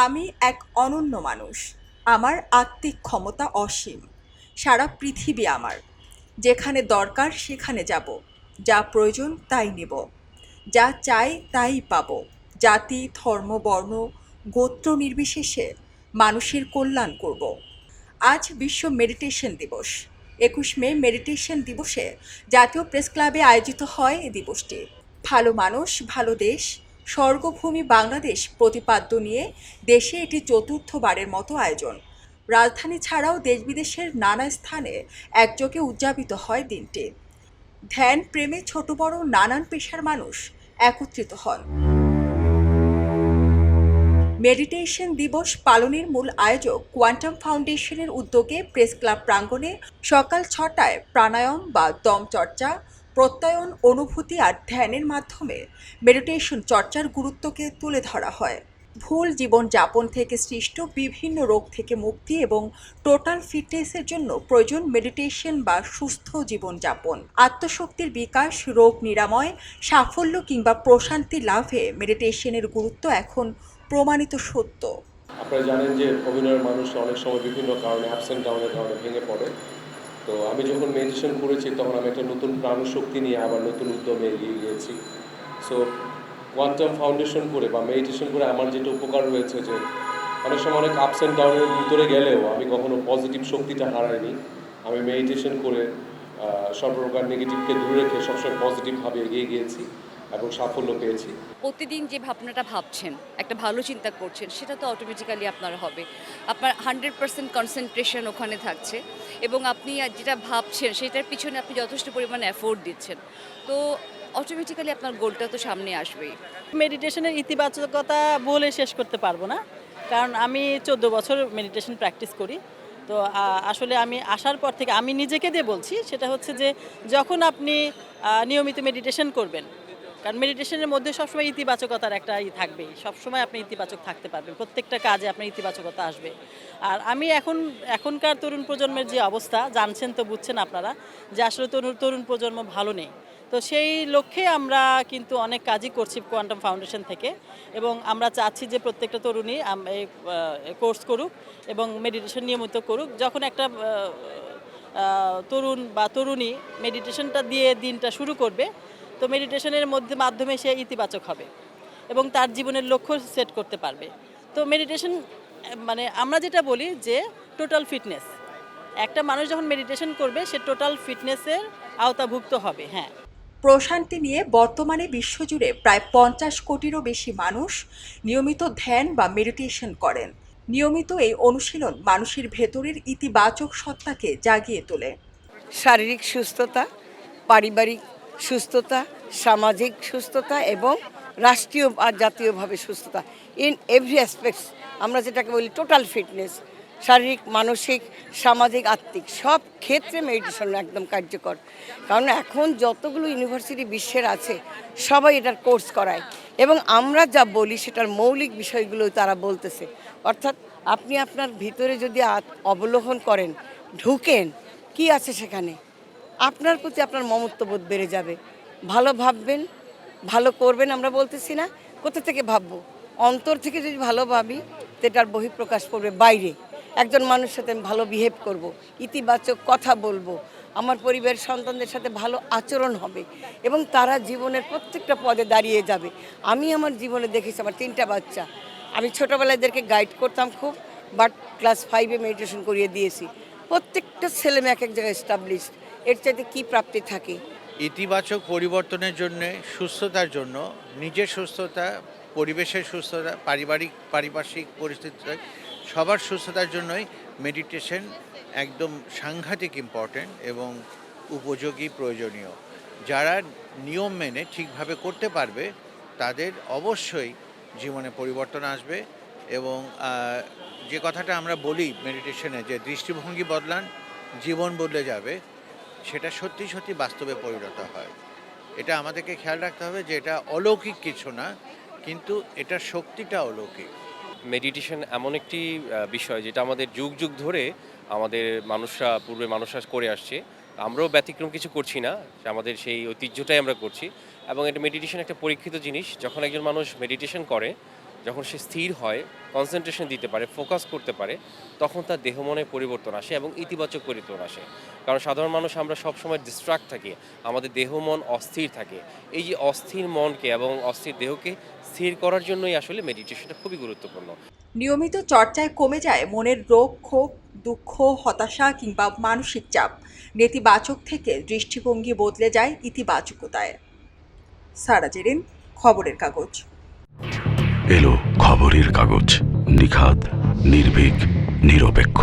আমি এক অনন্য মানুষ। আমার আত্মিক ক্ষমতা অসীম। সারা পৃথিবী আমার। যেখানে দরকার সেখানে যাব। যা প্রয়োজন তাই নেব। যা চাই তাই পাব। জাতি, ধর্ম, বর্ণ, গোত্র নির্বিশেষে মানুষের কল্যাণ করব। আজ বিশ্ব মেডিটেশন দিবস। 21 মে মেডিটেশন দিবসে জাতীয় প্রেস ক্লাবে আয়োজিত হয় এই দিবসটি। ভালো মানুষ, ভালো দেশ, স্বর্গভূমি বাংলাদেশ প্রতিপাদ্য নিয়ে দেশে এটি চতুর্থবারের মতো আয়োজন। রাজধানী ছাড়াও দেশ বিদেশের নানা স্থানে একযোগে উদযাপিত হয় দিনটি। ধ্যান প্রেমে ছোট বড় নানান পেশার মানুষ একত্রিত হন। মেডিটেশন দিবস পালনের মূল আয়োজক কোয়ান্টাম ফাউন্ডেশনের উদ্যোগে প্রেস ক্লাব প্রাঙ্গণে সকাল 6টায় প্রাণায়াম বা দম চর্চা, প্রত্যয়ন, অনুভূতি আর ধ্যানের মাধ্যমে মেডিটেশন চর্চার গুরুত্বকে তুলে ধরা হয়। ভুল জীবনযাপন থেকে সৃষ্ট বিভিন্ন রোগ থেকে মুক্তি এবং টোটাল ফিটনেসের জন্য প্রয়োজন মেডিটেশন বা সুস্থ জীবনযাপন। আত্মশক্তির বিকাশ, রোগ নিরাময়, সাফল্য কিংবা প্রশান্তি লাভে মেডিটেশনের গুরুত্ব এখন প্রমাণিত সত্য। আপনারা জানেন যে অভিনয়ের মানুষ অনেক সময় বিভিন্ন কারণে অ্যাপস অ্যান্ড ডাউনের কারণে ভেঙে পড়ে। তো আমি যখন মেডিটেশন করেছি তখন আমি একটা নতুন প্রাণশক্তি নিয়ে আবার নতুন উদ্যমে এগিয়ে গিয়েছি। সো কোয়ান্টাম ফাউন্ডেশন করে বা মেডিটেশন করে আমার যেটা উপকার হয়েছে যে অনেক সময় অনেক আপস অ্যান্ড ডাউনের ভিতরে গেলেও আমি কখনো পজিটিভ শক্তিটা হারাইনি। আমি মেডিটেশন করে সর্বপ্রকার নেগেটিভকে দূরে রেখে সবসময় পজিটিভভাবে এগিয়ে গিয়েছি এবং সাফল্য পেয়েছি। প্রতিদিন যে ভাবনাটা ভাবছেন, একটা ভালো চিন্তা করছেন, সেটা তো অটোমেটিক্যালি আপনার হবে। আপনার 100% কনসেন্ট্রেশন ওখানে থাকছে এবং আপনি যেটা ভাবছেন সেটার পিছনে আপনি যথেষ্ট পরিমাণে এফোর্ট দিচ্ছেন। তো অটোমেটিক্যালি আপনার গোলটা তো সামনে আসবেই। মেডিটেশনের ইতিবাচকতা বলে শেষ করতে পারবো না, কারণ আমি 14 বছর মেডিটেশন প্র্যাকটিস করি। তো আসলে আমি আসার পর থেকে আমি নিজেকে দিয়ে বলছি, সেটা হচ্ছে যে যখন আপনি নিয়মিত মেডিটেশন করবেন, কারণ মেডিটেশনের মধ্যে সবসময় ইতিবাচকতার একটা থাকবেই, সবসময় আপনি ইতিবাচক থাকতে পারবেন, প্রত্যেকটা কাজে আপনার ইতিবাচকতা আসবে। আর আমি এখনকার তরুণ প্রজন্মের যে অবস্থা জানছেন, তো বুঝছেন আপনারা যে আসলে তরুণ তরুণ প্রজন্ম ভালো নেই। তো সেই লক্ষ্যে আমরা কিন্তু অনেক কাজই করছি কোয়ান্টাম ফাউন্ডেশন থেকে, এবং আমরা চাচ্ছি যে প্রত্যেকটা তরুণী এই কোর্স করুক এবং মেডিটেশন নিয়মিত করুক। যখন একটা তরুণ বা তরুণী মেডিটেশনটা দিয়ে দিনটা শুরু করবে, তো মেডিটেশনের মাধ্যমে সে ইতিবাচক হবে এবং তার জীবনের লক্ষ্য সেট করতে পারবে। তো মেডিটেশন মানে আমরা যেটা বলি যে টোটাল ফিটনেস, একটা মানুষ যখন মেডিটেশন করবে সে টোটাল ফিটনেসের আওতাভুক্ত হবে। হ্যাঁ, প্রশান্তি নিয়ে বর্তমানে বিশ্বজুড়ে প্রায় 50 কোটিরও বেশি মানুষ নিয়মিত ধ্যান বা মেডিটেশন করেন। নিয়মিত এই অনুশীলন মানুষের ভেতরের ইতিবাচক সত্তাকে জাগিয়ে তোলে। শারীরিক সুস্থতা, পারিবারিক সুস্থতা, সামাজিক সুস্থতা এবং রাষ্ট্রীয় আর জাতীয়ভাবে সুস্থতা, ইন এভরি অ্যাসপেক্টস আমরা যেটাকে বলি টোটাল ফিটনেস, শারীরিক, মানসিক, সামাজিক, আত্মিক সব ক্ষেত্রে মেডিটেশন একদম কার্যকর। কারণ এখন যতগুলো ইউনিভার্সিটি বিশ্বের আছে সবাই এটার কোর্স করায় এবং আমরা যা বলি সেটার মৌলিক বিষয়গুলো তারা বলতেছে। অর্থাৎ আপনি আপনার ভিতরে যদি অবলোকন করেন, ঢুকেন, কি আছে সেখানে, আপনার প্রতি আপনার মমত্ববোধ বেড়ে যাবে। ভালো ভাববেন, ভালো করবেন। আমরা বলতেছি না, কোথা থেকে ভাববো? অন্তর থেকে যদি ভালো ভাবি তো এটার বহিঃপ্রকাশ পড়বে বাইরে। একজন মানুষের সাথে আমি ভালো বিহেভ করব, ইতিবাচক কথা বলবো, আমার পরিবারের সন্তানদের সাথে ভালো আচরণ হবে এবং তারা জীবনের প্রত্যেকটা পদে দাঁড়িয়ে যাবে। আমি আমার জীবনে দেখেছি, আমার 3টা বাচ্চা, আমি ছোটোবেলায় এদেরকে গাইড করতাম খুব, বাট ক্লাস 5-এ মেডিটেশন করিয়ে দিয়েছি। প্রত্যেকটা ছেলে মেয়ে এক এক জায়গায় এস্টাবলিশড। এর চাইতে কী প্রাপ্তি থাকে? ইতিবাচক পরিবর্তনের জন্য, সুস্থতার জন্য, নিজের সুস্থতা, পরিবেশের সুস্থতা, পারিপার্শ্বিক পরিস্থিতি, সবার সুস্থতার জন্যই মেডিটেশন একদম সাংঘাতিক ইম্পর্ট্যান্ট এবং উপযোগী, প্রয়োজনীয়। যারা নিয়ম মেনে ঠিকভাবে করতে পারবে তাদের অবশ্যই জীবনে পরিবর্তন আসবে এবং যে কথাটা আমরা বলি মেডিটেশনে যে দৃষ্টিভঙ্গি বদলান, জীবন বদলে যাবে, সেটা সত্যি সত্যি বাস্তবে পরিণত হয়। এটা আমাদেরকে খেয়াল রাখতে হবে যে এটা অলৌকিক কিছু না, কিন্তু এটার শক্তিটা অলৌকিক। মেডিটেশন এমন একটি বিষয় যেটা আমাদের যুগ যুগ ধরে আমাদের পূর্বে মানুষরা করে আসছে। আমরাও ব্যতিক্রম কিছু করছি না, আমাদের সেই ঐতিহ্যটাই আমরা করছি। এবং এটা মেডিটেশন একটা পরীক্ষিত জিনিস। যখন একজন মানুষ মেডিটেশন করে যখন সে স্থির হয়, কনসেন্ট্রেশন দিতে পারে, ফোকাস করতে পারে, তখন তার দেহ মনে পরিবর্তন আসে এবং ইতিবাচক পরিবর্তন আসে। কারণ সাধারণ মানুষ আমরা সবসময় ডিস্ট্রাক্ট থাকি, আমাদের দেহ মন অস্থির থাকে। এই যে অস্থির মনকে এবং অস্থির দেহকে স্থির করার জন্যই আসলে মেডিটেশনটা খুবই গুরুত্বপূর্ণ। নিয়মিত চর্চায় কমে যায় মনের রোগ, ক্ষোভ, দুঃখ, হতাশা কিংবা মানসিক চাপ। নেতিবাচক থেকে দৃষ্টিভঙ্গি বদলে যায় ইতিবাচকতায়। সারা জেরিন, খবরের কাগজ। এলো খবরের কাগজ, নিখাদ, নির্ভীক, নিরপেক্ষ।